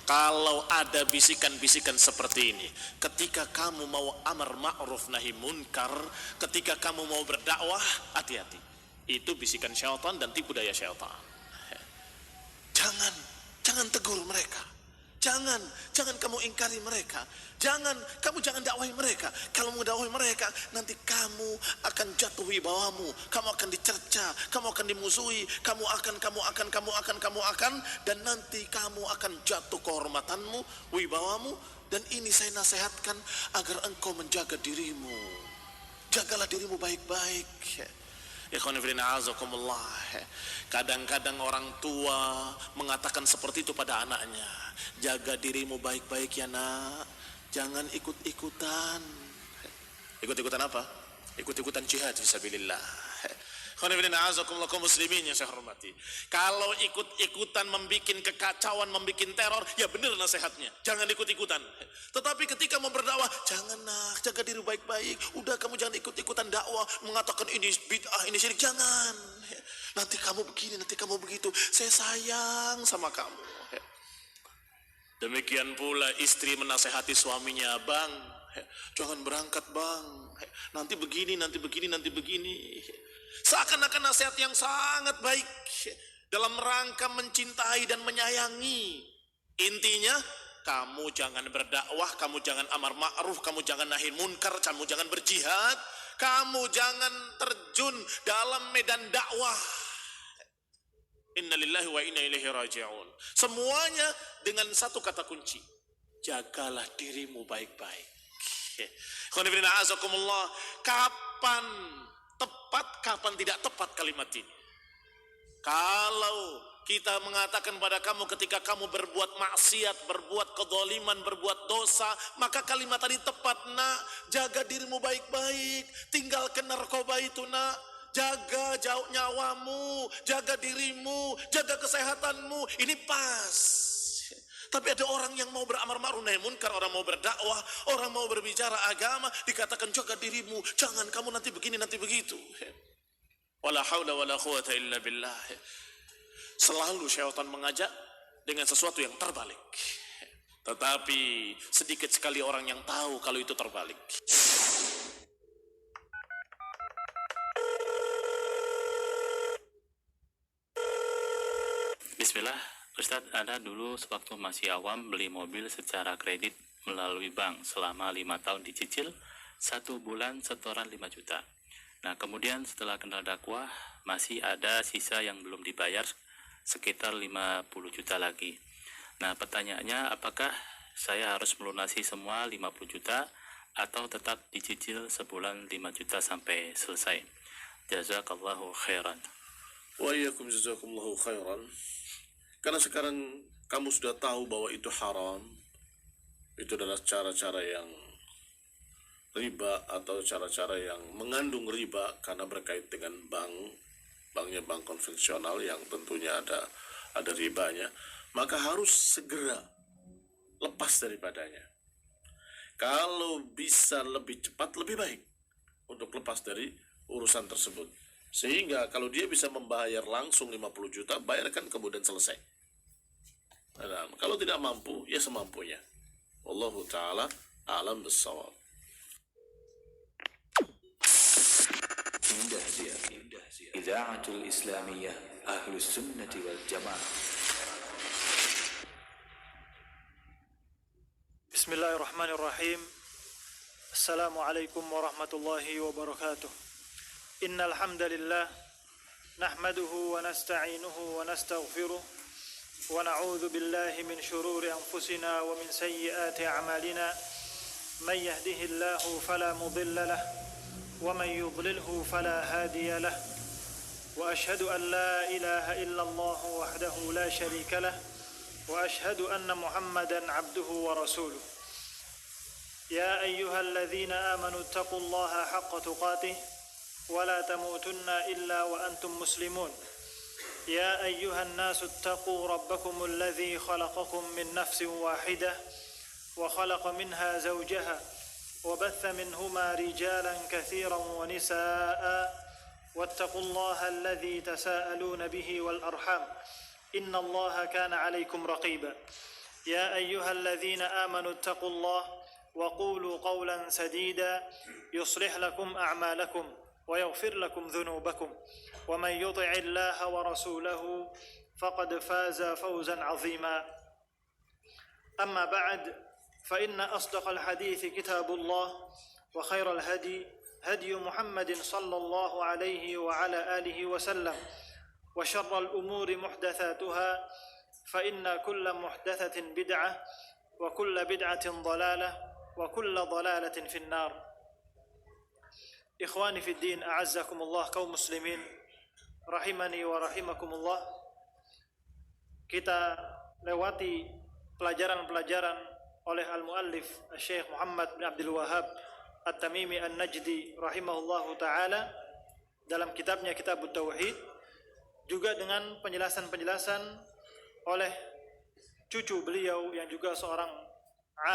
Kalau ada bisikan-bisikan seperti ini, ketika kamu mau amar ma'ruf nahi munkar, ketika kamu mau berdakwah, hati-hati. Itu bisikan syaitan dan tipu daya syaitan. Jangan tegur mereka. Jangan kamu ingkari mereka. Jangan dakwahi mereka. Kalau mau dakwahi mereka, nanti kamu akan jatuh wibawamu, kamu akan dicerca, kamu akan dimusuhi, kamu akan, dan nanti kamu akan jatuh kehormatanmu, wibawamu. Dan ini saya nasihatkan agar engkau menjaga dirimu. Jagalah dirimu baik-baik. Kadang-kadang orang tua mengatakan seperti itu pada anaknya, jaga dirimu baik-baik ya nak, jangan ikut-ikutan. Ikut-ikutan apa? Ikut-ikutan jihad fisabilillah. Kaum muslimin yang saya hormati, kalau ikut-ikutan membuat kekacauan, membuat teror, ya benar nasihatnya, jangan ikut-ikutan. Tetapi ketika mau berdakwah, jangan nak, jaga diri baik-baik. Udah, kamu jangan ikut-ikutan dakwah, mengatakan ini bid'ah, ini syirik, jangan. Nanti kamu begini, nanti kamu begitu. Saya sayang sama kamu. Demikian pula istri menasehati suaminya, bang, jangan berangkat bang, nanti begini. Seakan-akan nasihat yang sangat baik dalam rangka mencintai dan menyayangi. Intinya, kamu jangan berdakwah, kamu jangan amar ma'ruf, kamu jangan nahi munkar, kamu jangan berjihad, kamu jangan terjun dalam medan dakwah. Innalillahi wa inna ilaihi raji'un. Semuanya dengan satu kata kunci, jagalah dirimu baik-baik. Kapan tepat, kapan tidak tepat kalimat ini? Kalau kita mengatakan pada kamu ketika kamu berbuat maksiat, berbuat kezaliman, berbuat dosa, maka kalimat tadi tepat, nak, jaga dirimu baik-baik, tinggalkan narkoba itu nak, jaga jauh nyawamu, jaga dirimu, jaga kesehatanmu, ini pas. Tapi ada orang yang mau beramar ma'ruf nahi munkar, orang mau berdakwah, orang mau berbicara agama, dikatakan jaga dirimu, jangan kamu nanti begini, nanti begitu. Wala haula wala quwata illa billah. Selalu syaitan mengajak dengan sesuatu yang terbalik. Tetapi sedikit sekali orang yang tahu kalau itu terbalik. Bismillah. Ustadz, ada dulu sewaktu masih awam beli mobil secara kredit melalui bank selama 5 tahun dicicil, 1 bulan setoran 5 juta. Nah, kemudian setelah kenal dakwah, masih ada sisa yang belum dibayar sekitar 50 juta lagi. Nah, pertanyaannya, apakah saya harus melunasi semua 50 juta atau tetap dicicil sebulan 5 juta sampai selesai? Jazakallahu khairan. Wa iyyakum jazakumullahu khairan. Karena sekarang kamu sudah tahu bahwa itu haram, itu adalah cara-cara yang riba atau cara-cara yang mengandung riba karena berkait dengan banknya bank konvensional yang tentunya ada ribanya, maka harus segera lepas daripadanya. Kalau bisa lebih cepat lebih baik untuk lepas dari urusan tersebut. Sehingga kalau dia bisa membayar langsung 50 juta, bayarkan kemudian selesai. Nah, kalau tidak mampu, ya semampunya. Wallahu ta'ala a'lam bissawab. Idaatul Islamiyah Ahlus Sunnati wal Jamaah. Bismillahirrahmanirrahim. Assalamualaikum warahmatullahi wabarakatuh. Innal hamdalillah nahmaduhu wa nasta'inuhu wa nastaghfiruh wa na'udzu billahi min shururi anfusina wa min sayyiati a'malina. Man yahdihillahu fala mudilla lahu wa man yudlilhu fala hadiya lahu. Wa ashhadu an la ilaha illallah wahdahu la sharika lahu wa ashhadu anna Muhammadan 'abduhu wa rasuluh. Ya ayyuhalladzina amanu taqullaha haqqa tuqatih wa la tamutunna illa wa antum muslimun. يا أيها الناس اتقوا ربكم الذي خلقكم من نفس واحدة وخلق منها زوجها وبث منهما رجالا كثيرا ونساء واتقوا الله الذي تساءلون به والأرحام إن الله كان عليكم رقيبا يا أيها الذين آمنوا اتقوا الله وقولوا قولا سديدا يصلح لكم أعمالكم ويغفر لكم ذنوبكم ومن يطع الله ورسوله فقد فاز فوزا عظيما أما بعد فإن أصدق الحديث كتاب الله وخير الهدي هدي محمد صلى الله عليه وعلى آله وسلم وشر الأمور محدثاتها فإن كل محدثة بدعة وكل بدعة ضلالة وكل ضلالة في النار. Ikhwani fi din, a'azzakumullah, kaum muslimin rahimani wa rahimakumullah. Kita lewati pelajaran-pelajaran oleh al-muallif Syekh Muhammad bin Abdul Wahhab At-Tamimi An-Najdi rahimahullahu taala dalam kitabnya Kitabut Tauhid, juga dengan penjelasan-penjelasan oleh cucu beliau yang juga seorang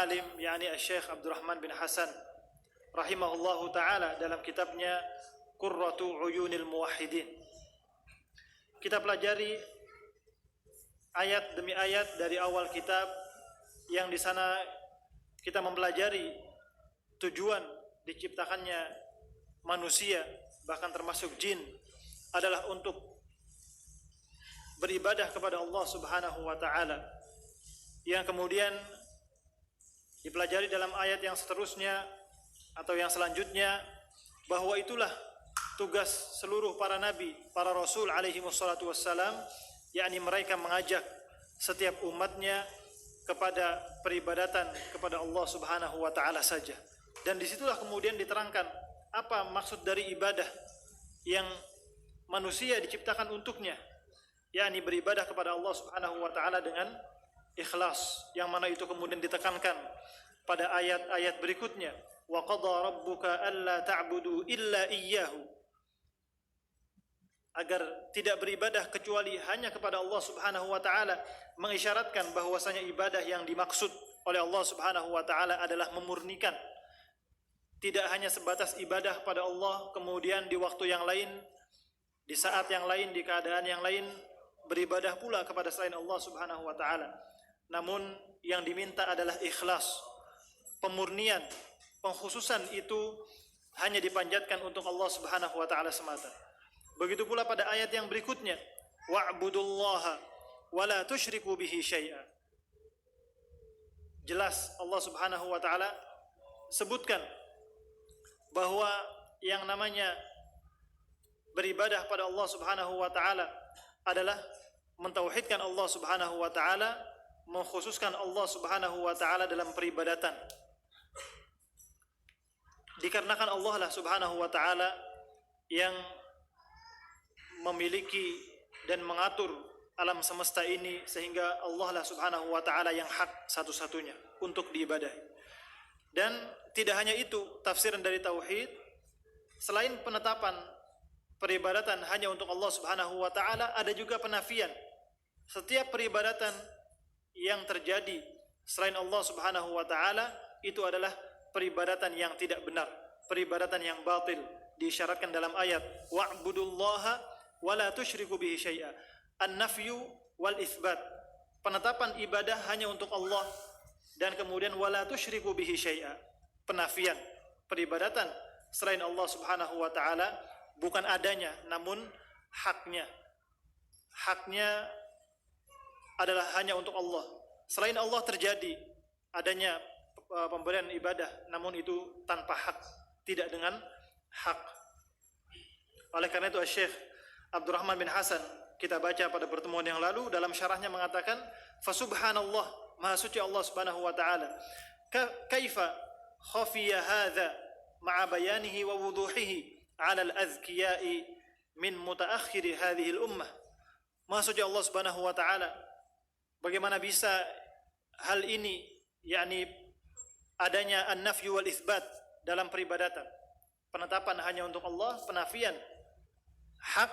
alim, yakni Syekh Abdurrahman bin Hasan rahimahullahu taala dalam kitabnya Qurratu Uyunil Muwahhidin. Kita pelajari ayat demi ayat dari awal kitab, yang di sana kita mempelajari tujuan diciptakannya manusia, bahkan termasuk jin, adalah untuk beribadah kepada Allah Subhanahu wa taala. Yang kemudian dipelajari dalam ayat yang seterusnya atau yang selanjutnya, bahwa itulah tugas seluruh para nabi, para rasul alaihi wassalatu wassalam, yakni mereka mengajak setiap umatnya kepada peribadatan kepada Allah Subhanahu wa taala saja. Dan disitulah kemudian diterangkan apa maksud dari ibadah yang manusia diciptakan untuknya, yakni beribadah kepada Allah Subhanahu wa taala dengan ikhlas, yang mana itu kemudian ditekankan pada ayat-ayat berikutnya. Wa qadha rabbuka alla ta'budu illa iyyahu, agar tidak beribadah kecuali hanya kepada Allah Subhanahu wa taala, mengisyaratkan bahwasanya ibadah yang dimaksud oleh Allah Subhanahu wa taala adalah memurnikan, tidak hanya sebatas ibadah pada Allah kemudian di waktu yang lain, di saat yang lain, di keadaan yang lain beribadah pula kepada selain Allah Subhanahu wa taala. Namun yang diminta adalah ikhlas, pemurnian, pengkhususan itu hanya dipanjatkan untuk Allah Subhanahu wa taala semata. Begitu pula pada ayat yang berikutnya, wa'budullaha wa la tusyriku bihi syai'a. Jelas Allah Subhanahu wa taala sebutkan bahwa yang namanya beribadah pada Allah Subhanahu wa taala adalah mentauhidkan Allah Subhanahu wa taala, mengkhususkan Allah Subhanahu wa taala dalam peribadatan. Dikarenakan Allah lah Subhanahu wa taala yang memiliki dan mengatur alam semesta ini, sehingga Allah lah Subhanahu wa taala yang hak satu-satunya untuk diibadahi. Dan tidak hanya itu, tafsiran dari tauhid, selain penetapan peribadatan hanya untuk Allah Subhanahu wa taala, ada juga penafian. Setiap peribadatan yang terjadi selain Allah Subhanahu wa taala itu adalah peribadatan yang tidak benar, peribadatan yang batil. Diisyaratkan dalam ayat wa'budullaha wa la tusyriku bihi syai'a. An-nafyu wal itsbat, penetapan ibadah hanya untuk Allah, dan kemudian wa la tusyriku bihi syai'a, penafian peribadatan selain Allah Subhanahu wa taala, bukan adanya namun haknya. Haknya adalah hanya untuk Allah. Selain Allah terjadi adanya pemberian ibadah, namun itu tanpa hak, tidak dengan hak. Oleh karena itu Syekh Abdurrahman bin Hasan, kita baca pada pertemuan yang lalu, dalam syarahnya mengatakan, fa subhanallah, maha suci Allah Subhanahu wa taala, kaifa khafiya hadza ma'a bayanihi wa wuduhihi 'ala al-azkiya'i min mutaakhir hadhihi al-ummah. Maha suci Allah Subhanahu wa taala, bagaimana bisa hal ini, yakni adanya an-nafyu wal itsbat dalam peribadatan, penetapan hanya untuk Allah, penafian hak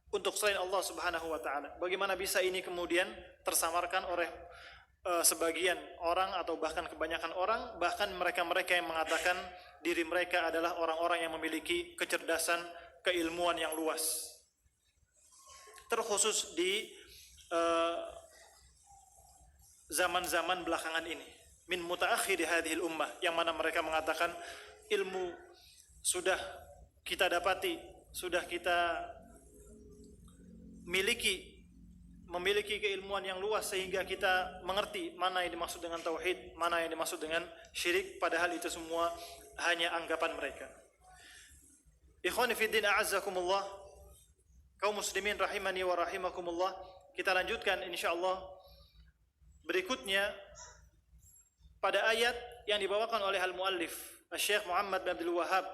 untuk selain Allah Subhanahu wa taala. Bagaimana bisa ini kemudian tersamarkan oleh sebagian orang atau bahkan kebanyakan orang, bahkan mereka-mereka yang mengatakan diri mereka adalah orang-orang yang memiliki kecerdasan, keilmuan yang luas. Terkhusus di zaman-zaman belakangan ini, min mutaakhir hadhil ummah, yang mana mereka mengatakan ilmu sudah kita dapati, sudah kita memiliki keilmuan yang luas sehingga kita mengerti mana yang dimaksud dengan tauhid, mana yang dimaksud dengan syirik, padahal itu semua hanya anggapan mereka. Ikhwani fiddin a'azzakumullah, kaum muslimin rahimani wa rahimakumullah, kita lanjutkan insyaallah berikutnya pada ayat yang dibawakan oleh al-muallif Syekh Muhammad bin Abdul Wahhab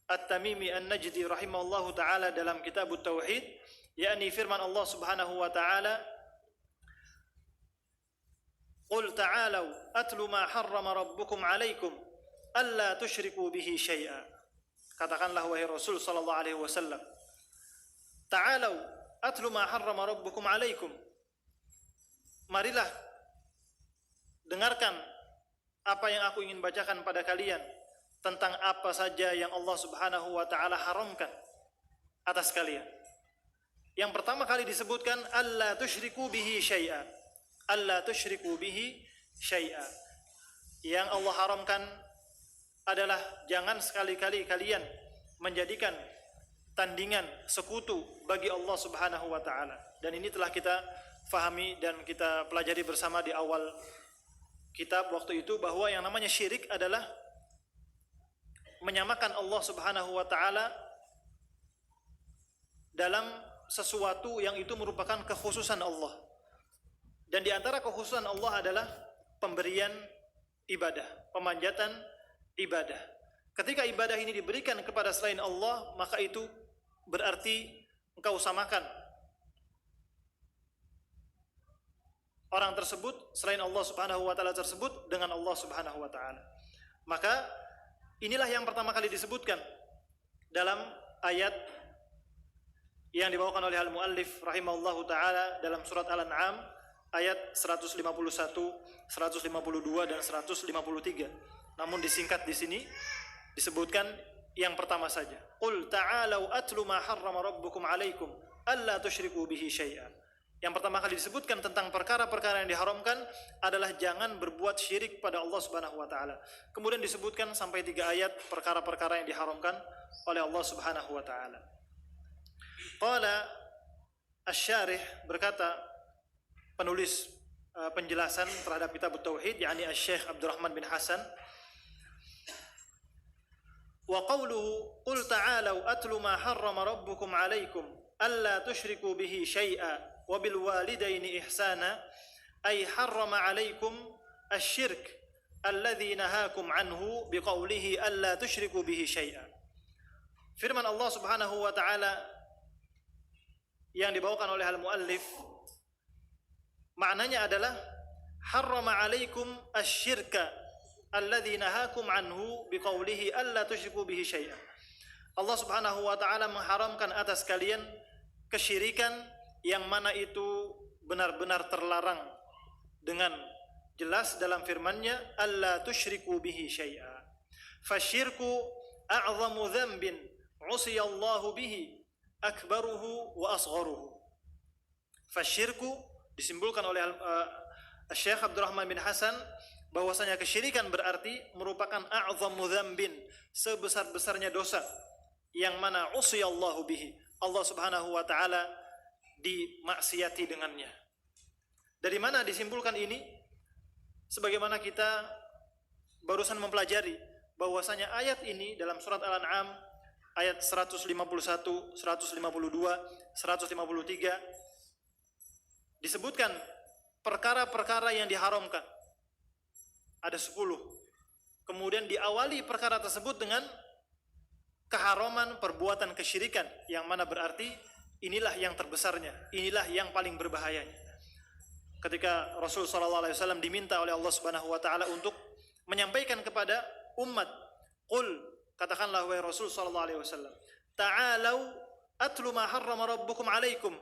At-Tamimi An-Najdi rahimahullahu taala dalam kitab Tauhid, yakni firman Allah Subhanahu wa taala, "Qul ta'alu atlu ma harrama rabbukum 'alaikum alla tusyriku bihi syai'a." Katakanlah wahai Rasul sallallahu alaihi wasallam, "Ta'alu atlu ma harrama rabbukum 'alaikum." Marilah dengarkan apa yang aku ingin bacakan pada kalian tentang apa saja yang Allah Subhanahu wa taala haramkan atas kalian. Yang pertama kali disebutkan alla tusyriku bihi syai'a. Alla tusyriku bihi syai'a. Yang Allah haramkan adalah jangan sekali-kali kalian menjadikan tandingan, sekutu bagi Allah Subhanahu wa taala. Dan ini telah kita fahami dan kita pelajari bersama di awal kitab waktu itu, bahwa yang namanya syirik adalah menyamakan Allah Subhanahu wa taala dalam sesuatu yang itu merupakan kekhususan Allah. Dan di antara kekhususan Allah adalah pemberian ibadah, pemanjatan ibadah. Ketika ibadah ini diberikan kepada selain Allah, maka itu berarti engkau samakan orang tersebut, selain Allah Subhanahu wa taala tersebut, dengan Allah Subhanahu wa taala. Maka inilah yang pertama kali disebutkan dalam ayat yang dibawakan oleh al-muallif rahimahullahu taala dalam surat Al-An'am ayat 151, 152 dan 153. Namun disingkat di sini disebutkan yang pertama saja. Qul ta'alu atlu ma harrama rabbukum 'alaikum alla tusyriku bihi syai'a. Yang pertama kali disebutkan tentang perkara-perkara yang diharamkan adalah jangan berbuat syirik pada Allah Subhanahu wa taala. Kemudian disebutkan sampai 3 ayat perkara-perkara yang diharamkan oleh Allah Subhanahu wa taala. Qala asy-syarih, berkata penulis penjelasan terhadap kitab Tauhid, yakni Asy-Syaikh Abdurrahman bin Hasan, wa qawluhu qul ta'alu atlu ma harrama rabbukum 'alaikum alla tusyriku bihi syai'a wa bil walidaini ihsana, ay harrama 'alaikum asy-syirk alladzi nahakum 'anhu biqaulihi alla tusyriku bihi syai'a. Firman Allah Subhanahu wa taala yang dibawakan oleh al-muallif maknanya adalah harrama 'alaikum asy-syirka alladzi nahakum 'anhu biqaulihi alla tusyriku bihi syai'a. Allah Subhanahu wa taala mengharamkan atas kalian kesyirikan yang mana itu benar-benar terlarang dengan jelas dalam firman-Nya alla tusyriku bihi syai'a. Fasyirku a'zamu dzambin 'usiyallahu bihi akbaruhu wa asgharuhu. Fasyirku disimpulkan oleh Syekh Abdurrahman bin Hasan bahwasanya kesyirikan berarti merupakan a'zamu dzambin, sebesar-besarnya dosa yang mana usiyallahu bihi, Allah Subhanahu wa taala dimaksiati dengannya. Dari mana disimpulkan ini? Sebagaimana kita barusan mempelajari bahwasanya ayat ini dalam surat Al-An'am ayat 151, 152, 153 disebutkan perkara-perkara yang diharamkan. Ada 10. Kemudian diawali perkara tersebut dengan keharaman perbuatan kesyirikan, yang mana berarti inilah yang terbesarnya, inilah yang paling berbahayanya. Ketika Rasul sallallahu alaihi wasallam diminta oleh Allah Subhanahu wa taala untuk menyampaikan kepada umat, qul, katakanlah wahai Rasul sallallahu alaihi wasallam, ta'alu atlu ma harrama rabbukum 'alaikum.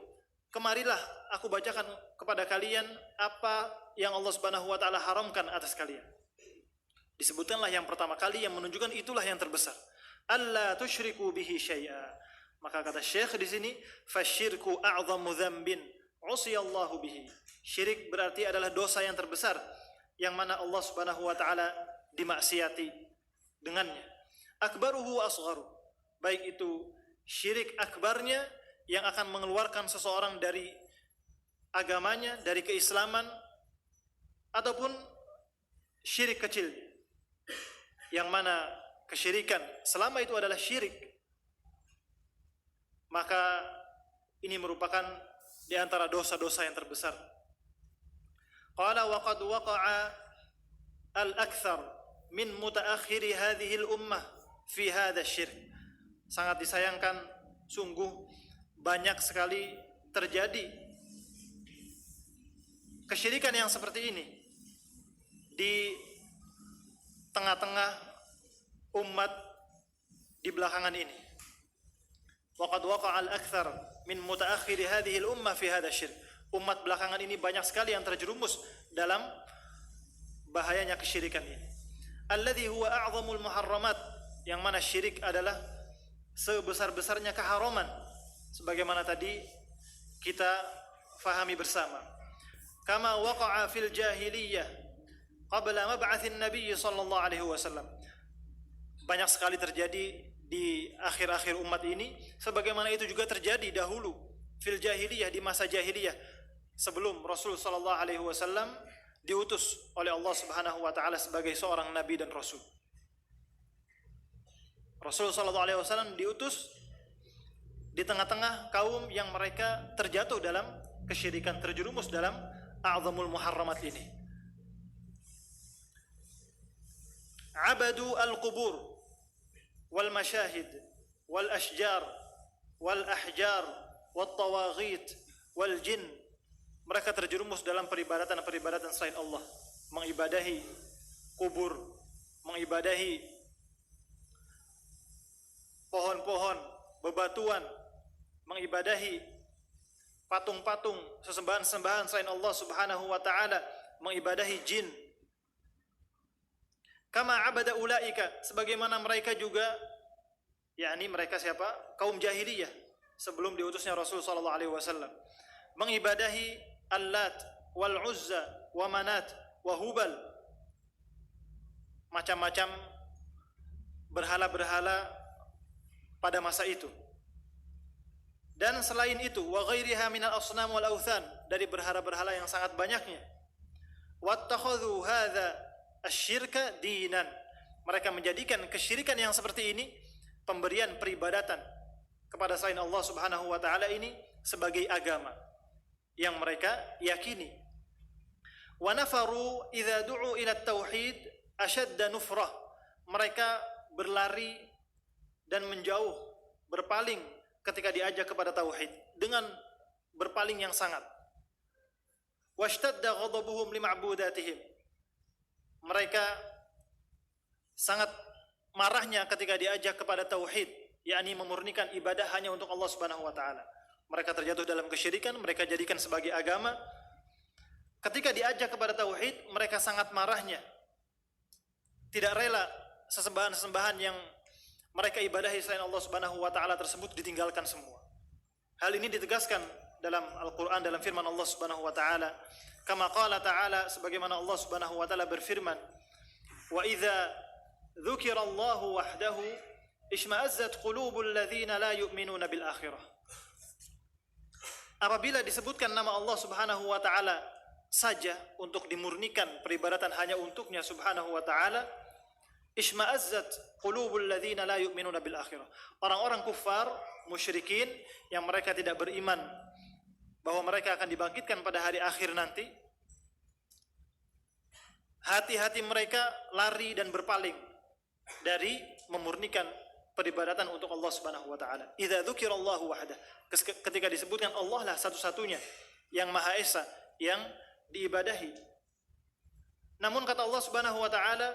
Kemarilah aku bacakan kepada kalian apa yang Allah Subhanahu wa taala haramkan atas kalian. Disebutkanlah yang pertama kali yang menunjukkan itulah yang terbesar. Alla tusyriku bihi syai'a. Maka kata Syekh di sini, fasyirku a'zamu dzambin usiyallahu bihi. Syirik berarti adalah dosa yang terbesar yang mana Allah Subhanahu wa taala dimaksiati dengannya. Akbaruhu wa asgharu. Baik itu syirik akbarnya yang akan mengeluarkan seseorang dari agamanya, dari keislaman, ataupun syirik kecil. Yang mana kesyirikan selama itu adalah syirik, maka ini merupakan di antara dosa-dosa yang terbesar. Qala wa qad waqa'a al-akthar min mutaakhiri hadhihi al-ummah fi hadha syirk. Sangat disayangkan, sungguh banyak sekali terjadi kesyirikan yang seperti ini di tengah-tengah umat di belakangan ini. Wa qad waqa'a al-akthar min mutaakhiri hadhihi al-ummah fi hadha syirk. Umat belakangan ini banyak sekali yang terjerumus dalam bahayanya kesyirikan ini. Alladhi huwa a'zamul muharramat, yang mana syirik adalah sebesar-besarnya keharaman, sebagaimana tadi kita fahami bersama. Kama waqa'a fil jahiliyah qabla mab'atsin nabiy sallallahu alaihi wasallam. Banyak sekali terjadi di akhir-akhir umat ini, sebagaimana itu juga terjadi dahulu fil jahiliyah, di masa jahiliyah sebelum Rasul sallallahu alaihi wasallam diutus oleh Allah Subhanahu wa taala sebagai seorang nabi dan rasul. Rasul sallallahu alaihi wasallam diutus di tengah-tengah kaum yang mereka terjatuh dalam kesyirikan, terjerumus dalam a'zamul muharramat ini. Abadu al-qubur wal masyahid wal ashjar wal ahjar wal tawaghit wal jin. Mereka terjerumus dalam peribadatan-peribadatan selain Allah, mengibadahi kubur, mengibadahi pohon-pohon, bebatuan, mengibadahi patung-patung, sesembahan-sembahan selain Allah Subhanahu wa taala, mengibadahi jin. Kama abada ulaika, sebagaimana mereka juga, yakni mereka siapa? Kaum jahiliyah sebelum diutusnya Rasul sallallahu alaihi wasallam, mengibadahi Al-Lat wal Uzza wa Manat wa Hubal, macam-macam berhala-berhala pada masa itu. Dan selain itu, wa ghairiha minal asnam wal authan, dari berhala-berhala yang sangat banyaknya. Wattakhadhu hadza asyirka dinan, mereka menjadikan kesyirikan yang seperti ini, pemberian peribadatan kepada selain Allah Subhanahu wa taala ini, sebagai agama yang mereka yakini. Wa nafaru idza du'u ila tauhid ashadda nufrah, mereka berlari dan menjauh, berpaling ketika diajak kepada tauhid dengan berpaling yang sangat. Washtadda ghadabuhum lima'budatihim, mereka sangat marahnya ketika diajak kepada tauhid, yakni memurnikan ibadah hanya untuk Allah Subhanahu wa taala. Mereka terjatuh dalam kesyirikan, mereka jadikan sebagai agama. Ketika diajak kepada tauhid, mereka sangat marahnya, tidak rela sesembahan-sesembahan yang mereka ibadahi selain Allah Subhanahu wa taala tersebut ditinggalkan semua. Hal ini ditegaskan dalam Al-Qur'an, dalam firman Allah Subhanahu wa taala, kama qala ta'ala, sebagaimana Allah Subhanahu wa taala berfirman, wa idza dzukirallahu wahdahu ishma'azzat qulubul ladzina la yu'minuna bil akhirah. Apabila disebutkan nama Allah Subhanahu wa taala saja untuk dimurnikan peribadatan hanya untuknya Subhanahu wa taala, ishma'azzat qulubul ladzina la yu'minuna bil akhirah. Orang-orang kufar, musyrikin yang mereka tidak beriman bahwa mereka akan dibangkitkan pada hari akhir nanti, hati-hati mereka lari dan berpaling dari memurnikan peribadatan untuk Allah Subhanahu wa taala. Idza dzukirallahu wahdah, ketika disebutkan Allah lah satu-satunya yang Maha Esa yang diibadahi. Namun kata Allah Subhanahu wa taala,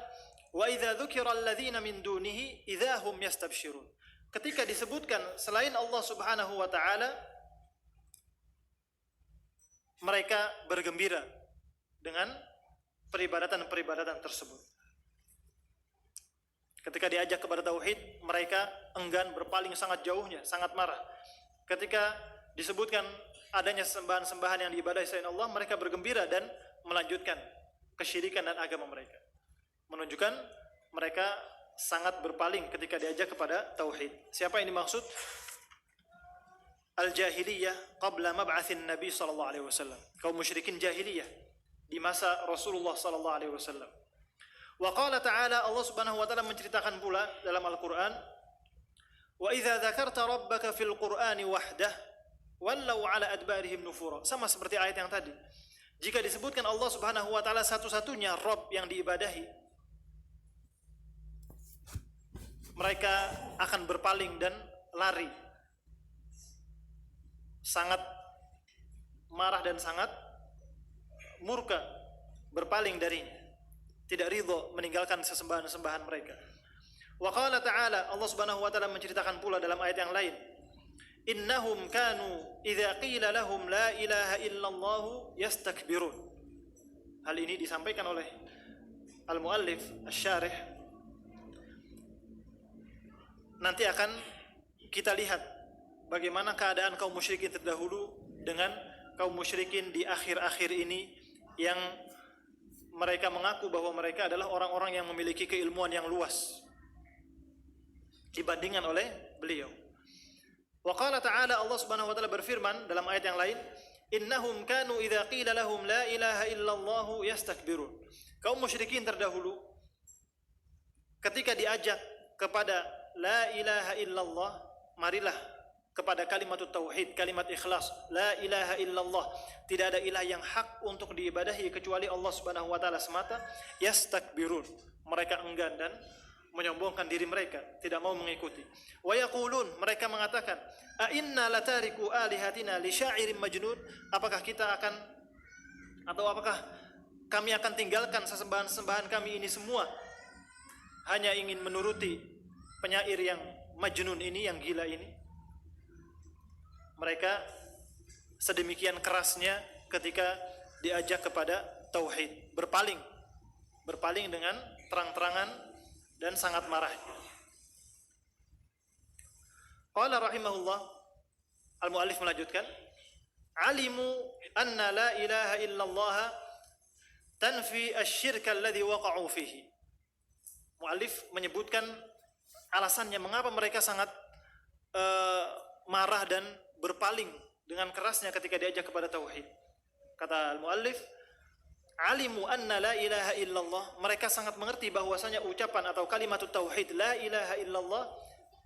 wa idza dzukiral ladzina min dunihi idza hum yastabshirun. Ketika disebutkan selain Allah Subhanahu wa taala, mereka bergembira dengan peribadatan-peribadatan tersebut. Ketika diajak kepada tauhid, mereka enggan, berpaling sangat jauhnya, sangat marah. Ketika disebutkan adanya sembahan-sembahan yang diibadahi selain Allah, mereka bergembira dan melanjutkan kesyirikan dan agama mereka. Menunjukkan mereka sangat berpaling ketika diajak kepada tauhid. Siapa yang dimaksud? Al-jahiliyah qabla mab'atsin Nabi sallallahu alaihi wasallam. Kaum musyrikin jahiliyah di masa Rasulullah sallallahu alaihi wasallam. Wa qala ta'ala, Allah Subhanahu wa taala menceritakan pula dalam Al-Qur'an, "Wa idza dzakarta rabbaka fil Qur'ani wahdah, wallau 'ala adbarihim nufura." Sama seperti ayat yang tadi. Jika disebutkan Allah Subhanahu wa taala satu-satunya Rabb yang diibadahi, mereka akan berpaling dan lari. Sangat marah dan sangat murka, berpaling darinya. Tidak ridho meninggalkan sesembahan-sembahan mereka. Wa qala ta'ala, Allah Subhanahu wa taala menceritakan pula dalam ayat yang lain, innahum kanu idza qila lahum la ilaha illallah yastakbirun. Hal ini disampaikan oleh al-muallif asy-syarih. Nanti akan kita lihat bagaimana keadaan kaum musyrikin terdahulu dengan kaum musyrikin di akhir-akhir ini, yang mereka mengaku bahwa mereka adalah orang-orang yang memiliki keilmuan yang luas dibandingkan oleh beliau. Wa qala ta'ala, Allah Subhanahu wa taala berfirman dalam ayat yang lain, innahum kanu idza qila lahum la ilaha illallah yastakbirun. Kaum musyrikin terdahulu ketika diajak kepada la ilaha illallah, marilah kepada kalimat tauhid, kalimat ikhlas, la ilaha illallah, tidak ada ilah yang hak untuk diibadahi kecuali Allah Subhanahu wa taala semata, yastakbirun, mereka enggan dan menyombongkan diri mereka, tidak mau mengikuti. Wa yaqulun, mereka mengatakan, a inna latariku alihatina li syairin majnun, apakah kami akan tinggalkan sesembahan-sembahan kami ini semua hanya ingin menuruti penyair yang majnun ini, yang gila ini. Mereka sedemikian kerasnya ketika diajak kepada tauhid, berpaling dengan terang-terangan dan sangat marah. Qala rahimahullah, al-muallif melanjutkan, alimu anna la ilaha illallah tanfi asy-syirka alladhi waqa'u fihi. Muallif menyebutkan alasannya mengapa mereka sangat marah dan berpaling dengan kerasnya ketika diajak kepada tauhid. Kata al-muallif, alimu anna la ilaha illallah, mereka sangat mengerti bahwasanya ucapan atau kalimat tauhid la ilaha illallah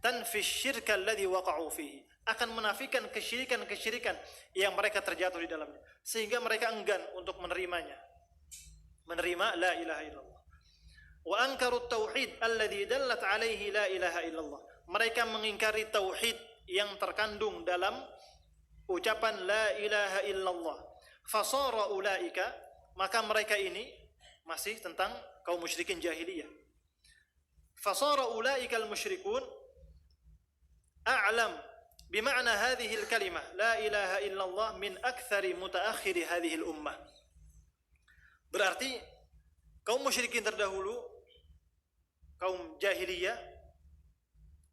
tanfi syirka alladhi waqa'u fihi, akan menafikan kesyirikan-kesyirikan yang mereka terjatuh di dalamnya, sehingga mereka enggan untuk menerima la ilaha illallah. Wa ankaru tauhid alladhi dallat alaihi la ilaha illallah, mereka mengingkari tauhid yang terkandung dalam ucapan la ilaha illallah. Fasara ulaika, maka mereka ini masih tentang kaum musyrikin jahiliyah. Fasara ulaika al-musyrikun a'lam bima'na hadhihi al-kalimah la ilaha illallah min aktsari mutaakhiri hadhihi al-ummah. Berarti kaum musyrikin terdahulu, kaum jahiliyah,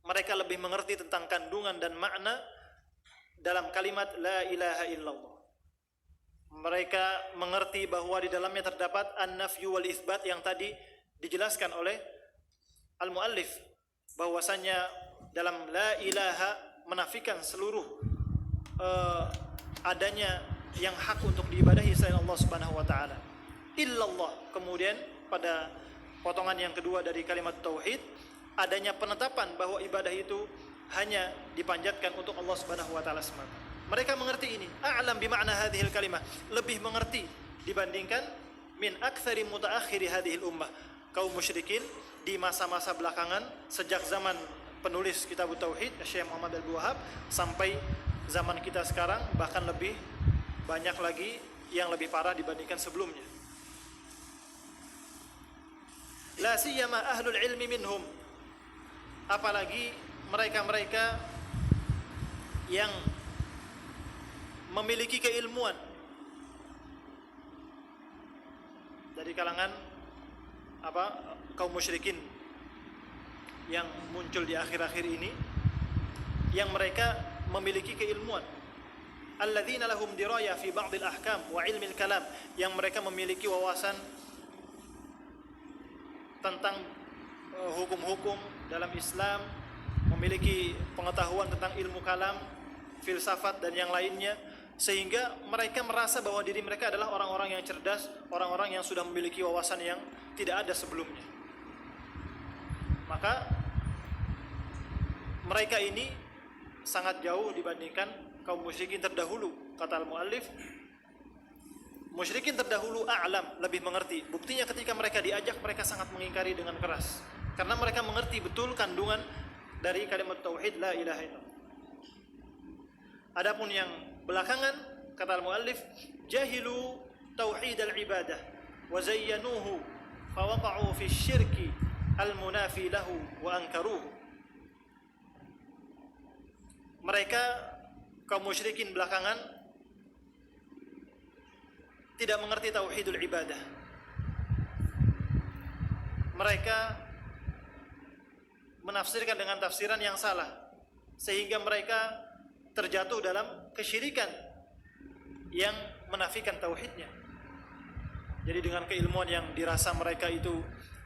mereka lebih mengerti tentang kandungan dan makna dalam kalimat la ilaha illallah. Mereka mengerti bahwa di dalamnya terdapat an-nafyu wal itsbat yang tadi dijelaskan oleh al-muallif, bahwasanya dalam la ilaha menafikan seluruh adanya yang hak untuk diibadahi selain Allah Subhanahu wa taala. Illallah, kemudian pada potongan yang kedua dari kalimat tauhid, adanya penetapan bahwa ibadah itu hanya dipanjatkan untuk Allah Subhanahu wa taala semata. Mereka mengerti ini, a'lam bima'na hadhil kalimah, lebih mengerti dibandingkan min aktsari mutaakhiri hadhil ummah, kaum musyrikin di masa-masa belakangan sejak zaman penulis kitab tauhid Syekh Muhammad Abdul Wahhab sampai zaman kita sekarang, bahkan lebih banyak lagi yang lebih parah dibandingkan sebelumnya. La siyama ahlul ilmi minhum, apalagi mereka-mereka yang memiliki keilmuan dari kalangan kaum musyrikin yang muncul di akhir-akhir ini, yang mereka memiliki keilmuan alladzina lahum diraya fi ba'dil ahkam wa ilmil kalam, yang mereka memiliki wawasan tentang hukum-hukum dalam Islam, memiliki pengetahuan tentang ilmu kalam, filsafat dan yang lainnya, sehingga mereka merasa bahwa diri mereka adalah orang-orang yang cerdas, orang-orang yang sudah memiliki wawasan yang tidak ada sebelumnya. Maka mereka ini sangat jauh dibandingkan kaum musyrikin terdahulu. Kata al-muallif, musyrikin terdahulu a'lam, lebih mengerti. Buktinya ketika mereka diajak, mereka sangat mengingkari dengan keras, karena mereka mengerti betul kandungan dari kalimat tauhid la ilaha illallah. Adapun yang belakangan, kata al-muallif, jahilu tauhid al-ibadah wa zayyanuhu fawaqa'u fi syirki al-munafi lahu wa ankaruhu. Mereka kaum musyrikin belakangan tidak mengerti tauhidul ibadah. Mereka menafsirkan dengan tafsiran yang salah, sehingga mereka terjatuh dalam kesyirikan yang menafikan tauhidnya. Jadi dengan keilmuan yang dirasa mereka itu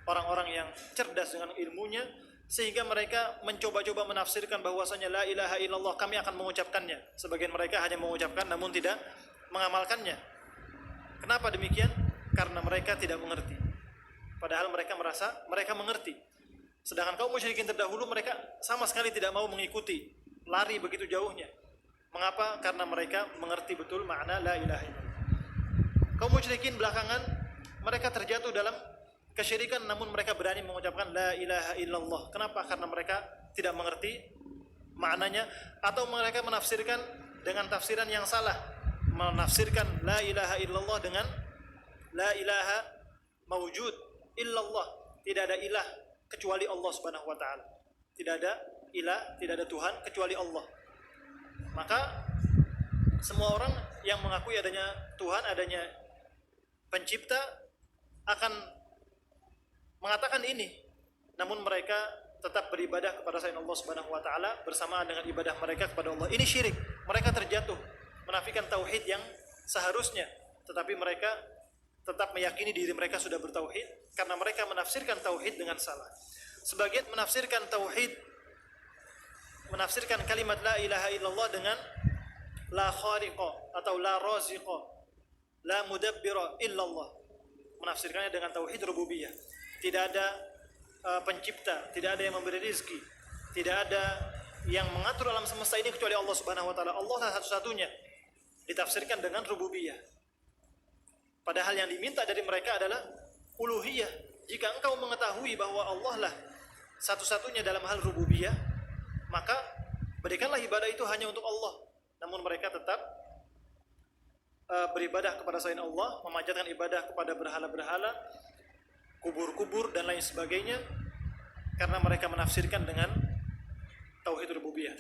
orang-orang yang cerdas dengan ilmunya, sehingga mereka mencoba-coba menafsirkan bahwasanya la ilaha illallah kami akan mengucapkannya. Sebagian mereka hanya mengucapkan namun tidak mengamalkannya. Kenapa demikian? Karena mereka tidak mengerti. Padahal mereka merasa mereka mengerti. Sedangkan kaum musyrikin terdahulu mereka sama sekali tidak mau mengikuti, lari begitu jauhnya. Mengapa? Karena mereka mengerti betul makna la ilaha illallah. Kaum musyrikin belakangan mereka terjatuh dalam kesyirikan, namun mereka berani mengucapkan la ilaha illallah. Kenapa? Karena mereka tidak mengerti maknanya, atau mereka menafsirkan dengan tafsiran yang salah. Menafsirkan la ilaha illallah dengan la ilaha mawjud illallah. Tidak ada ilah kecuali Allah Subhanahu wa taala. Tidak ada ilah, tidak ada Tuhan kecuali Allah. Maka semua orang yang mengakui adanya Tuhan, adanya pencipta akan mengatakan ini, namun mereka tetap beribadah kepada selain Allah Subhanahu wa taala bersamaan dengan ibadah mereka kepada Allah. Ini syirik. Mereka terjatuh menafikan tauhid yang seharusnya, tetapi mereka tetap meyakini diri mereka sudah bertauhid karena mereka menafsirkan tauhid dengan salah. Sebagian menafsirkan tauhid, menafsirkan kalimat la ilaha illallah dengan la khaliqa atau la raziqa, la mudabbira illallah. Menafsirkannya dengan tauhid rububiyah. Tidak ada pencipta, tidak ada yang memberi rezeki, tidak ada yang mengatur alam semesta ini kecuali Allah Subhanahu wa taala. Allah lah satu-satunya. Ditafsirkan dengan rububiyah. Padahal yang diminta dari mereka adalah uluhiyah. Jika engkau mengetahui bahwa Allah lah satu-satunya dalam hal rububiyah, maka berikanlah ibadah itu hanya untuk Allah. Namun mereka tetap beribadah kepada selain Allah, memanjatkan ibadah kepada berhala-berhala, kubur-kubur dan lain sebagainya, karena mereka menafsirkan dengan tauhid rububiyah.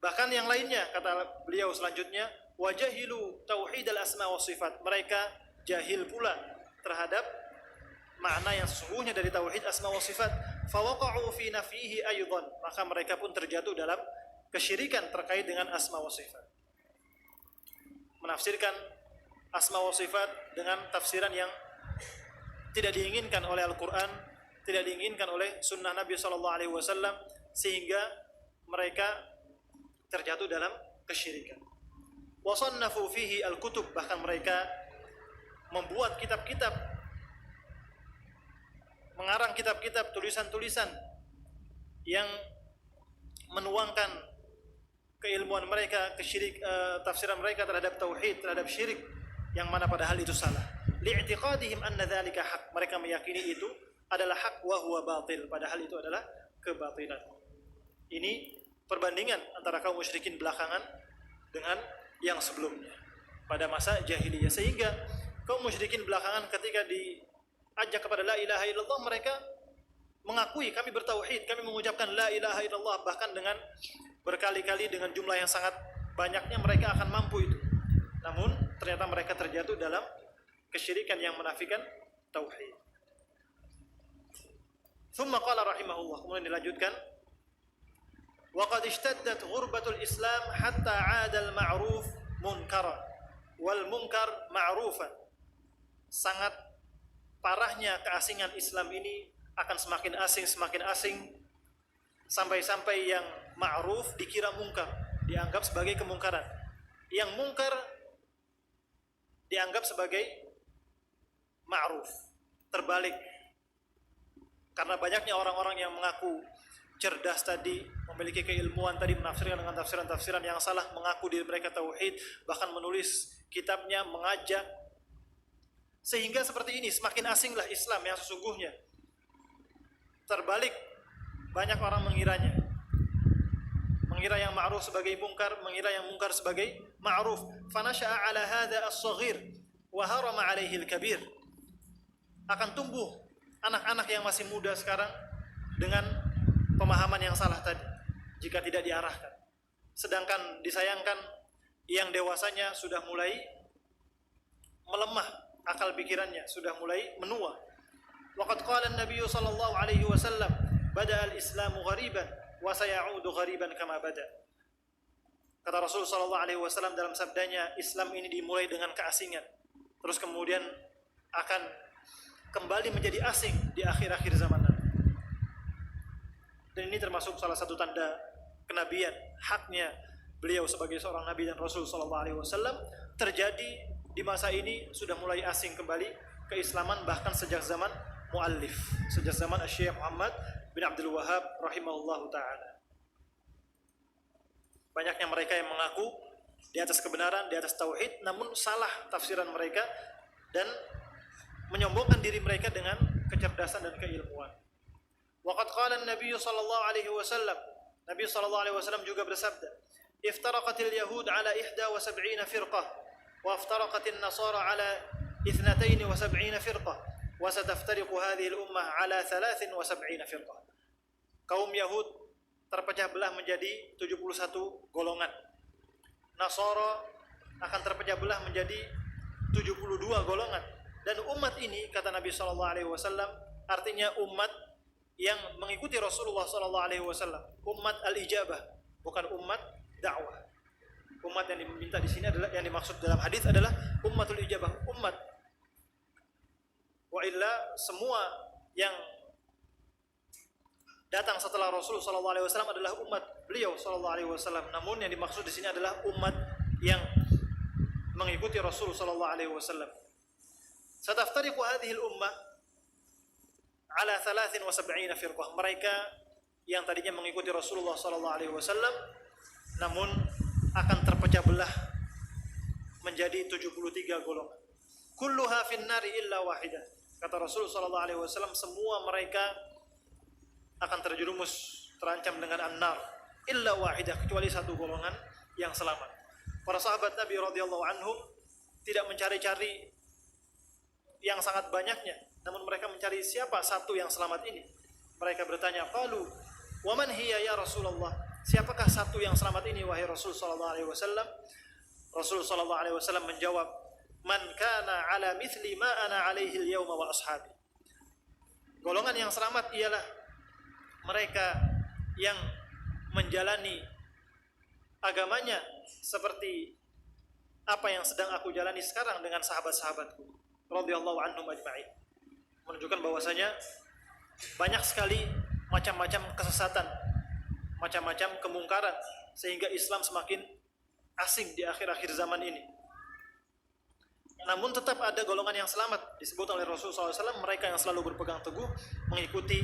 Bahkan yang lainnya, kata beliau selanjutnya, wajahilu tauhid al-asma wa sifat. Mereka jahil pula terhadap makna yang sesungguhnya dari tauhid asma wa sifat. Fawaqa'u fi nafihi aydan. Maka mereka pun terjatuh dalam kesyirikan terkait dengan asma wa sifat. Menafsirkan asma wa sifat dengan tafsiran yang tidak diinginkan oleh Al-Quran, tidak diinginkan oleh sunnah Nabi SAW, sehingga mereka terjatuh dalam kesyirikan. Wasannafu fihi al-kutub, bahkan mereka membuat kitab-kitab, mengarang kitab-kitab, tulisan-tulisan yang menuangkan keilmuan mereka, tafsiran mereka terhadap tauhid, terhadap syirik, yang mana padahal itu salah. Li'tiqadihim anna dzalika haq. Mereka meyakini itu adalah hak wa huwa batil, padahal itu adalah kebatilan. Ini perbandingan antara kaum musyrikin belakangan dengan yang sebelumnya pada masa jahiliyah, sehingga kaum musyrikin belakangan ketika diajak kepada la ilaha illallah, mereka mengakui kami bertauhid, kami mengucapkan la ilaha illallah, bahkan dengan berkali-kali dengan jumlah yang sangat banyaknya mereka akan mampu itu. Namun ternyata mereka terjatuh dalam kesyirikan yang menafikan tauhid. Tsumma qala rahimahullah, kemudian dilanjutkan, وقد اشتدت غربة الإسلام حتى عاد المعروف منكرا والمنكر معروفا. Sangat parahnya keasingan Islam ini akan semakin asing sampai-sampai yang ma'ruf dikira mungkar, dianggap sebagai kemungkaran. Yang mungkar dianggap sebagai ma'ruf. Terbalik. Karena banyaknya orang-orang yang mengaku cerdas tadi, memiliki keilmuan tadi, menafsirkan dengan tafsiran-tafsiran yang salah, mengaku diri mereka tauhid, bahkan menulis kitabnya, mengajak. Sehingga seperti ini, semakin asinglah Islam yang sesungguhnya. Terbalik, banyak orang mengiranya. Mengira yang ma'ruf sebagai mungkar, mengira yang mungkar sebagai ma'ruf. Fanasha'a ala hadha as-saghir wa harama alaihi al-kabir. Akan tumbuh anak-anak yang masih muda sekarang dengan pemahaman yang salah tadi jika tidak diarahkan. Sedangkan disayangkan yang dewasanya sudah mulai melemah, akal pikirannya sudah mulai menua. Waqad qala an-nabiy sallallahu alaihi wasallam, bada al-islamu ghariban wa sayaudu ghariban kama bada. Kata Rasul sallallahu alaihi wasallam dalam sabdanya, Islam ini dimulai dengan keasingan, terus kemudian akan kembali menjadi asing di akhir-akhir zaman nanti. Dan ini termasuk salah satu tanda kenabian, haknya beliau sebagai seorang nabi dan rasul sallallahu alaihi wasallam terjadi di masa ini, sudah mulai asing kembali keislaman, bahkan sejak zaman muallif, sejak zaman Syekh Muhammad bin Abdul Wahhab rahimahullahu taala. Banyaknya mereka yang mengaku di atas kebenaran, di atas tauhid, namun salah tafsiran mereka dan menyombongkan diri mereka dengan kecerdasan dan keilmuan. Waqad qala an-nabiy sallallahu alaihi wasallam, Nabi sallallahu alaihi wasallam juga bersabda, iftaraqatil yahud ala 71 firqah wa iftaraqatin nasara ala 72 firqah wa sataftariqu hadhihi al-ummah ala 73 firqah. Kaum Yahud terpecah belah menjadi 71 golongan. Nasara akan terpecah belah menjadi 72 golongan. Dan umat ini, kata Nabi sallallahu alaihi wasallam, artinya umat yang mengikuti Rasulullah sallallahu alaihi wasallam, umat al-ijabah, bukan umat dakwah. Umat yang diminta di sini adalah, yang dimaksud dalam hadis adalah ummatul ijabah, umat. Wa illa semua yang datang setelah Rasul sallallahu alaihi wasallam adalah umat beliau sallallahu alaihi wasallam. Namun yang dimaksud di sini adalah umat yang mengikuti Rasul sallallahu alaihi wasallam. Sataftariqu hadhihi al-ummah ala 73 firqah. Mereka yang tadinya mengikuti Rasulullah sallallahu alaihi wasallam namun akan terpecah belah menjadi 73 golongan. Kulluha finnari illa wahidah. Kata Rasul sallallahu alaihi wasallam, semua mereka akan terjerumus, terancam dengan an-nar illa wahidah, kecuali satu golongan yang selamat. Para sahabat Nabi radhiyallahu anhum tidak mencari-cari yang sangat banyaknya, namun mereka mencari siapa satu yang selamat ini. Mereka bertanya, qalu wa man hiya ya Rasulullah, siapakah satu yang selamat ini wahai Rasul sallallahu alaihi wasallam? Rasul sallallahu alaihi wasallam menjawab, man kana ala mithli ma ana alaihi al-yawma wa ashabi. Golongan yang selamat ialah mereka yang menjalani agamanya seperti apa yang sedang aku jalani sekarang dengan sahabat-sahabatku radhiyallahu anhum ajma'in. Menunjukkan bahwasanya banyak sekali macam-macam kesesatan, macam-macam kemungkaran, sehingga Islam semakin asing di akhir-akhir zaman ini. Namun tetap ada golongan yang selamat, disebut oleh Rasulullah SAW, mereka yang selalu berpegang teguh mengikuti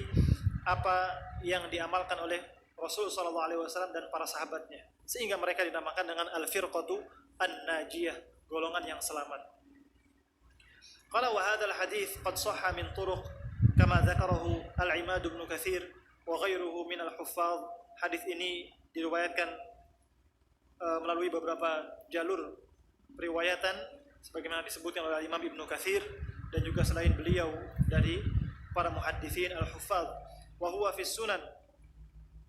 apa yang diamalkan oleh Rasul SAW dan para sahabatnya, sehingga mereka dinamakan dengan al-firqatu an-najiyah, golongan yang selamat. Qala wa hadzal hadits qad shahha min turuq kama dzakarahu al-Imad Ibnu Katsir wa ghairuhu min al-huffaz. Hadis ini diriwayatkan melalui beberapa jalur periwayatan sebagaimana disebutkan oleh Imam Ibnu Katsir dan juga selain beliau dari para muhadditsin al-huffaz. Wa huwa fi sunan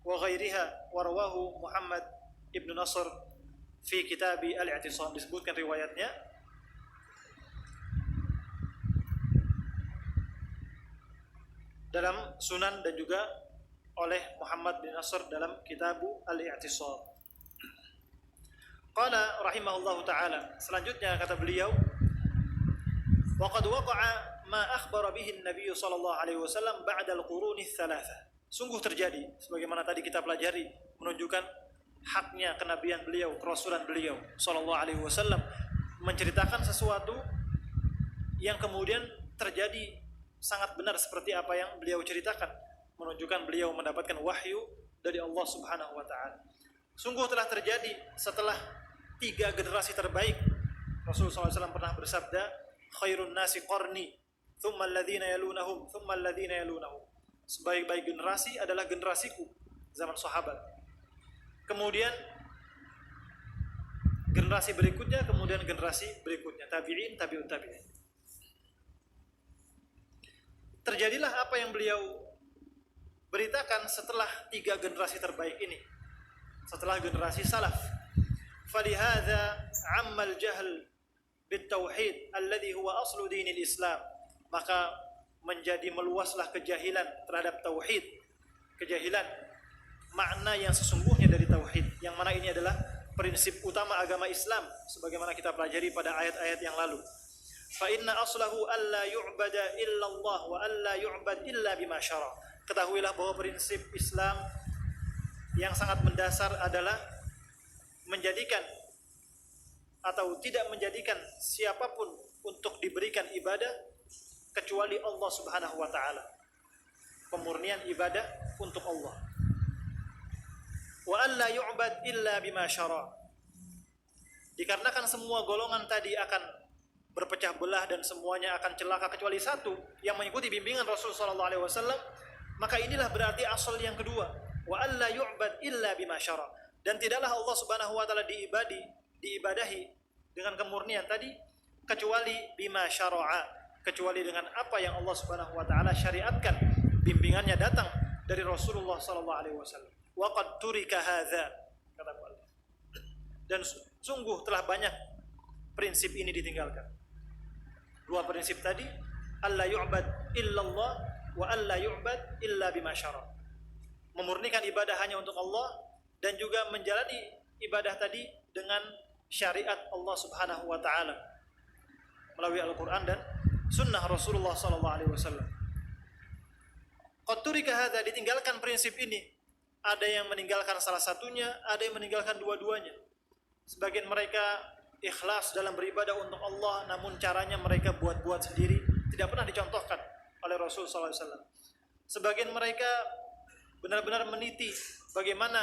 wa ghairiha wa rawahu Muhammad Ibnu Nasr fi kitab al-i'tisam. Disebutkan riwayatnya dalam sunan dan juga oleh Muhammad bin Nasr dalam Kitabu Al-I'tisam. Qala rahimahullahu ta'ala, selanjutnya kata beliau, wa qad waqa'a ma akhbara bihi an-nabiy sallallahu alaihi wasallam ba'da al-quruni ats-tsalatsah. Sungguh terjadi sebagaimana tadi kita pelajari, menunjukkan haknya kenabian beliau, kerasulan beliau sallallahu alaihi wasallam, menceritakan sesuatu yang kemudian terjadi sangat benar seperti apa yang beliau ceritakan, menunjukkan beliau mendapatkan wahyu dari Allah Subhanahu wa taala. Sungguh telah terjadi setelah 3 generasi terbaik. Rasulullah SAW pernah bersabda, khairun nasi qarni, thumma alladhina yalunahum, thumma alladhina yalunahum. Sebaik-baik generasi adalah generasiku, zaman sahabat. Kemudian generasi berikutnya, kemudian generasi berikutnya, tabi'in, tabi'ut tabi'in. Terjadilah apa yang beliau beritakan setelah 3 generasi terbaik ini, setelah generasi salaf. Falihadza ammal jahl bitauhid alladhi huwa aslu dinil Islam. Maka menjadi meluaslah kejahilan terhadap tauhid, kejahilan makna yang sesungguhnya dari tauhid, yang mana ini adalah prinsip utama agama Islam sebagaimana kita pelajari pada ayat-ayat yang lalu. Fa inna aslahu alla yu'bada illa Allah wa alla yu'bad illa bima syara. Ketahuilah bahwa prinsip Islam yang sangat mendasar adalah menjadikan atau tidak menjadikan siapapun untuk diberikan ibadah kecuali Allah Subhanahu wa taala. Pemurnian ibadah untuk Allah. Wa alla yu'bad illa bima syara. Dikarenakan semua golongan tadi akan berpecah belah dan semuanya akan celaka kecuali satu yang mengikuti bimbingan Rasul sallallahu alaihi wasallam, maka inilah berarti asal yang kedua, wa alla yu'bad illa bima syara. Dan tidaklah Allah Subhanahu wa taala diibadahi dengan kemurnian tadi kecuali bima syara'a, kecuali dengan apa yang Allah Subhanahu wa taala syariatkan, bimbingannya datang dari Rasulullah sallallahu alaihi wasallam. Wa qad turika hadza, kata Allah. Dan sungguh telah banyak prinsip ini ditinggalkan. 2 prinsip tadi, alla yu'bad illallah wa alla yu'bad illa bima syara. Memurnikan ibadah hanya untuk Allah dan juga menjalani ibadah tadi dengan syariat Allah Subhanahu wa taala melalui Al-Qur'an dan sunnah Rasulullah sallallahu alaihi wasallam. Qad turika hadza, ditinggalkan prinsip ini. Ada yang meninggalkan salah satunya, ada yang meninggalkan dua-duanya. Sebagian mereka ikhlas dalam beribadah untuk Allah, namun caranya mereka buat-buat sendiri, tidak pernah dicontohkan oleh Rasul sallallahu alaihi wasallam. Sebagian mereka benar-benar meniti bagaimana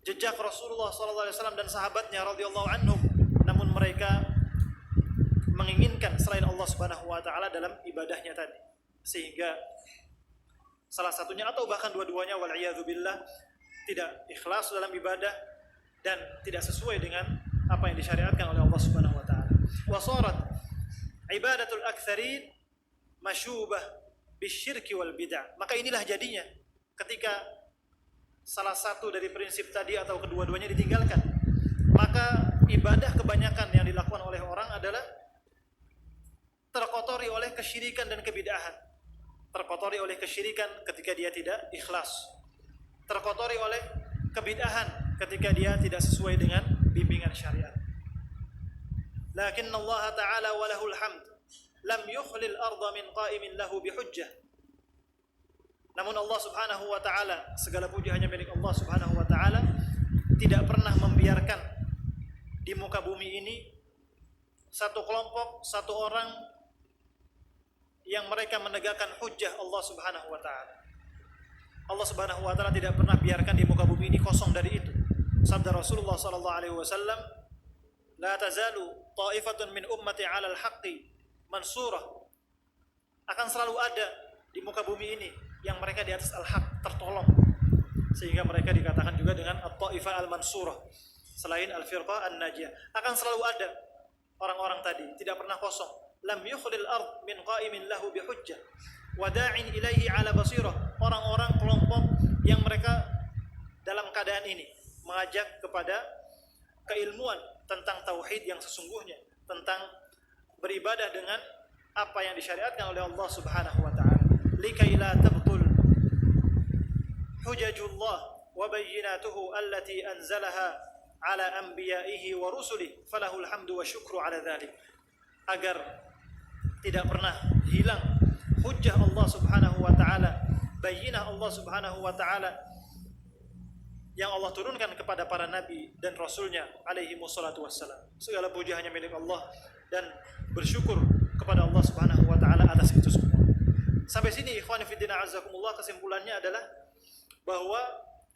jejak Rasulullah SAW dan sahabatnya radhiyallahu anhum, namun mereka menginginkan selain Allah Subhanahu wa taala dalam ibadahnya tadi, sehingga salah satunya atau bahkan dua-duanya wal iyadzu billah tidak ikhlas dalam ibadah dan tidak sesuai dengan apa yang disyariatkan oleh Allah Subhanahu wa taala. Wa sharat ibadatul aktsarin masyubah bisyirki wal bid'ah. Maka inilah jadinya ketika salah satu dari prinsip tadi atau kedua-duanya ditinggalkan, maka ibadah kebanyakan yang dilakukan oleh orang adalah terkotori oleh kesyirikan dan kebid'ahan. Terkotori oleh kesyirikan ketika dia tidak ikhlas, terkotori oleh kebid'ahan ketika dia tidak sesuai dengan bimbingan syariat. Lakin Allah Ta'ala walahul hamd lam yukhlil arda min qa'imin lahu bihujjah. Namun Allah Subhanahu wa taala, segala puji hanya milik Allah Subhanahu wa taala, tidak pernah membiarkan di muka bumi ini satu kelompok, satu orang yang mereka menegakkan hujjah Allah Subhanahu wa taala. Allah Subhanahu wa taala tidak pernah biarkan di muka bumi ini kosong dari itu. Sabda Rasulullah sallallahu alaihi wasallam, "La tazalu ta'ifatun min ummati 'alal haqqi mansurah." Akan selalu ada di muka bumi ini yang mereka di atas al-haq, tertolong, sehingga mereka dikatakan juga dengan at-ta'ifah al-mansurah, selain al-firqah an-najiyah. Akan selalu ada orang-orang tadi, tidak pernah kosong. Lam yukhlil ard min qa'imin lahu bihujjah wa da'in ilaihi ala basirah. Orang-orang kelompok yang mereka dalam keadaan ini mengajak kepada keilmuan tentang tauhid yang sesungguhnya, tentang beribadah dengan apa yang disyariatkan oleh Allah Subhanahu wa taala. Likai la tabtul hujajullah wa bayyinatuhu allati anzalaha ala anbiya'ihi wa rusulihi falahul hamdu wa syukru ala dhalik. Agar tidak pernah hilang hujjah Allah Subhanahu wa taala, bayyinah Allah Subhanahu wa taala yang Allah turunkan kepada para nabi dan rasulnya alaihi wassalatu wassalam. Segala puji hanya milik Allah dan bersyukur kepada Allah Subhanahu wa taala atas itu semua. Sampai sini ikhwan fillah azakumullah, kesimpulannya adalah bahwa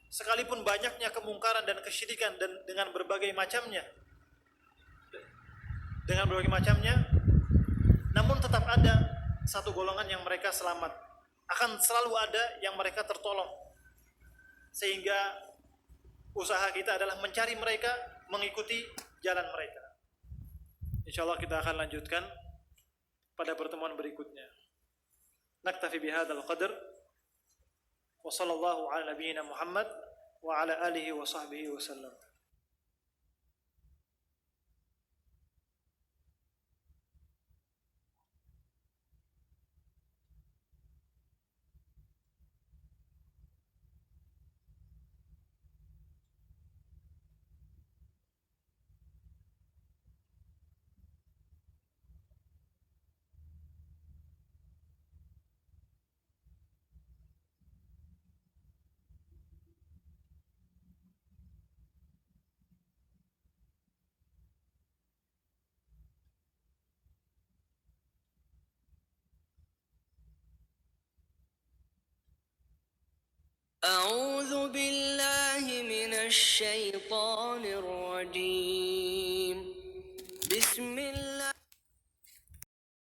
sekalipun banyaknya kemungkaran dan kesyirikan dan dengan berbagai macamnya, namun tetap ada satu golongan yang mereka selamat. Akan selalu ada yang mereka tertolong. Sehingga usaha kita adalah mencari mereka, mengikuti jalan mereka. Insyaallah kita akan lanjutkan pada pertemuan berikutnya. Naktafi bihadzal qadar. Wa sallallahu ala nabiyyina Muhammad wa ala alihi wa sahbihi wasallam. أعوذ بالله من الشيطان الرجيم